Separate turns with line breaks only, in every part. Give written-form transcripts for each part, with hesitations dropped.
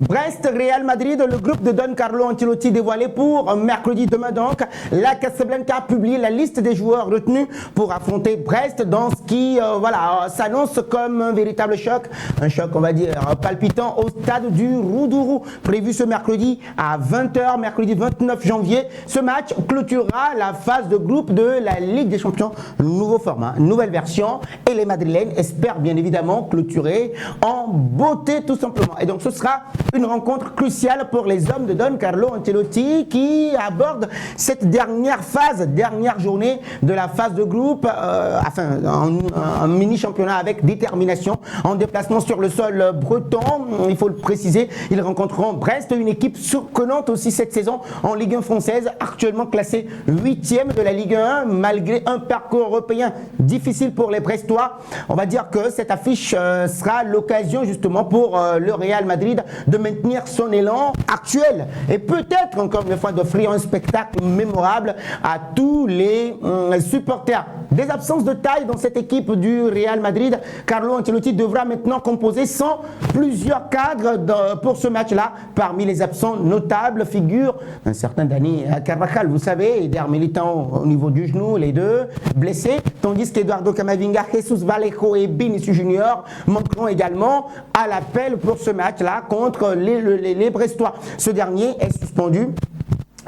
Brest, Real Madrid, le groupe de Don Carlo Ancelotti dévoilé pour mercredi demain donc. La Casablanca a publié la liste des joueurs retenus pour affronter Brest dans ce qui s'annonce comme un véritable choc. Un choc, on va dire, palpitant au stade du Roudourou. Prévu ce mercredi à 20 h, mercredi 29 janvier. Ce match clôturera la phase de groupe de la Ligue des Champions. Nouveau format, nouvelle version. Et les Madrilènes espèrent bien évidemment clôturer en beauté tout simplement. Et donc ce sera une rencontre cruciale pour les hommes de Don Carlo Ancelotti qui aborde cette dernière phase, dernière journée de la phase de groupe, un mini championnat avec détermination en déplacement sur le sol breton. Il faut le préciser, ils rencontreront Brest, une équipe surprenante aussi cette saison en Ligue 1 française, actuellement classée 8e de la Ligue 1 malgré un parcours européen difficile pour les Brestois. On va dire que cette affiche sera l'occasion justement pour le Real Madrid de maintenir son élan actuel et peut-être encore une fois d'offrir un spectacle mémorable à tous les supporters. Des absences de taille dans cette équipe du Real Madrid. Carlo Ancelotti devra maintenant composer sans plusieurs cadres pour ce match-là. Parmi les absents notables figure un certain Dani Carvajal, vous savez, Eder Militão au niveau du genou, les deux blessés, tandis qu'Eduardo Camavinga, Jesus Vallejo et Vinicius Junior manqueront également à l'appel pour ce match-là contre les Brestois. Ce dernier est suspendu,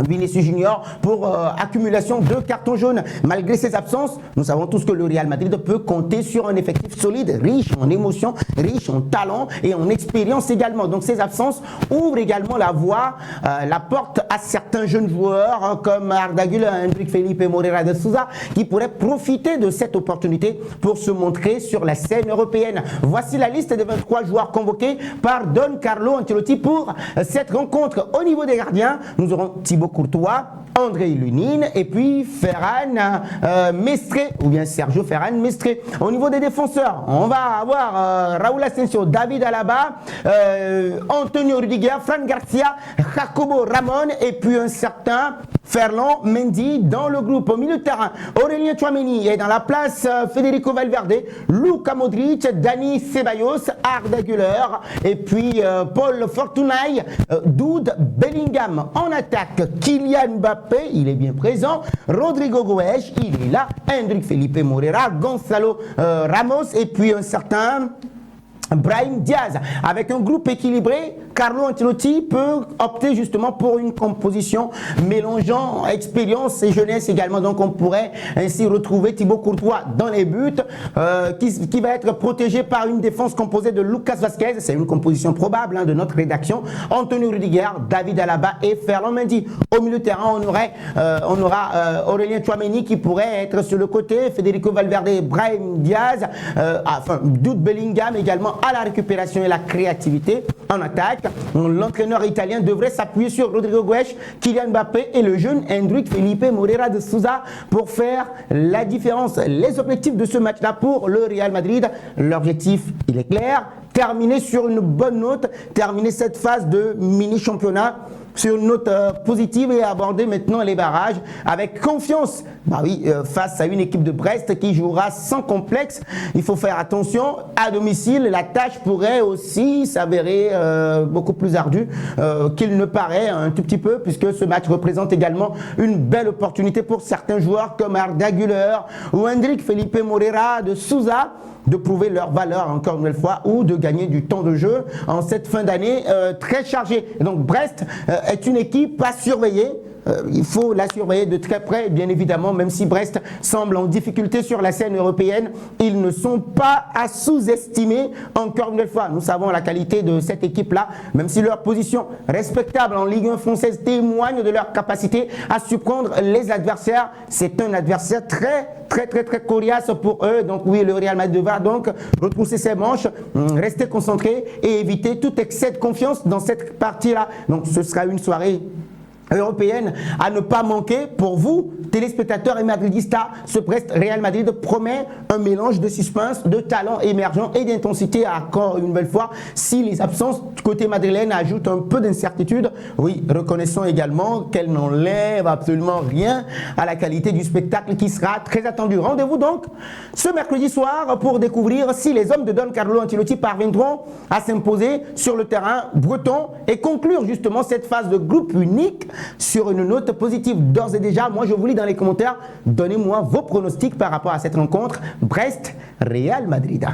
Vinicius Junior, pour accumulation de cartons jaunes. Malgré ses absences, nous savons tous que le Real Madrid peut compter sur un effectif solide, riche en émotions, riche en talent et en expérience également. Donc ces absences ouvrent également la voie, la porte à certains jeunes joueurs comme Arda Güler, Endrick Felipe Moreira de Souza qui pourraient profiter de cette opportunité pour se montrer sur la scène européenne. Voici la liste des 23 joueurs convoqués par Don Carlo Ancelotti pour cette rencontre. Au niveau des gardiens, nous aurons Thibaut Courtois, André Lunin et puis Ferran Mestre ou bien Sergio Ferran Mestre. Au niveau des défenseurs, on va avoir Raúl Asensio, David Alaba, Antonio Rudiger, Fran Garcia, Jacobo Ramon et puis un certain Ferland Mendy dans le groupe. Au milieu de terrain, Aurélien Tchouaméni est dans la place, Federico Valverde, Luka Modric, Dani Ceballos, Arda Güler et puis Paul Fortunaï, Jude Bellingham. En attaque, Kylian Mbappé, il est bien présent, Rodrigo Goes, il est là, Endrick Felipe Moreira, Gonzalo Ramos et puis un certain Brahim Diaz. Avec un groupe équilibré, Carlo Ancelotti peut opter justement pour une composition mélangeant expérience et jeunesse également. Donc on pourrait ainsi retrouver Thibaut Courtois dans les buts, qui va être protégé par une défense composée de Lucas Vazquez, c'est une composition probable de notre rédaction, Antonio Rudiger, David Alaba et Ferland Mendy. Au milieu de terrain, on aura Aurélien Tchouaméni qui pourrait être sur le côté, Federico Valverde, Brahim Diaz, Jude Bellingham également à la récupération et la créativité. En attaque, l'entraîneur italien devrait s'appuyer sur Rodrigo Goes, Kylian Mbappé et le jeune Endrick Felipe Moreira de Souza pour faire la différence. Les objectifs de ce match-là pour le Real Madrid, l'objectif, il est clair, terminer sur une bonne note, terminer cette phase de mini-championnat sur une note positive et aborder maintenant les barrages avec confiance. Face à une équipe de Brest qui jouera sans complexe, il faut faire attention. À domicile, la tâche pourrait aussi s'avérer beaucoup plus ardue qu'il ne paraît un tout petit peu, puisque ce match représente également une belle opportunité pour certains joueurs comme Arda Güler ou Endrick Felipe Moreira de Souza de prouver leur valeur encore une nouvelle fois ou de gagner du temps de jeu en cette fin d'année très chargée. Et donc Brest est une équipe à surveiller. Il faut la surveiller de très près, bien évidemment, même si Brest semble en difficulté sur la scène européenne, ils ne sont pas à sous-estimer. Encore une fois, nous savons la qualité de cette équipe-là, même si leur position respectable en Ligue 1 française témoigne de leur capacité à surprendre les adversaires. C'est un adversaire très coriace pour eux. Donc oui, le Real Madrid va donc retrousser ses manches, rester concentré et éviter tout excès de confiance dans cette partie-là. Donc ce sera une soirée européenne à ne pas manquer pour vous, téléspectateurs et madridistas. Ce Brest-Real Madrid promet un mélange de suspense, de talent émergent et d'intensité encore une nouvelle fois. Si les absences du côté madrilène ajoutent un peu d'incertitude, oui, reconnaissons également qu'elles n'enlèvent absolument rien à la qualité du spectacle qui sera très attendu. Rendez-vous donc ce mercredi soir pour découvrir si les hommes de Don Carlo Ancelotti parviendront à s'imposer sur le terrain breton et conclure justement cette phase de groupe unique sur une note positive d'ores et déjà. Moi, je vous lis dans les commentaires. Donnez-moi vos pronostics par rapport à cette rencontre Brest-Real Madrid.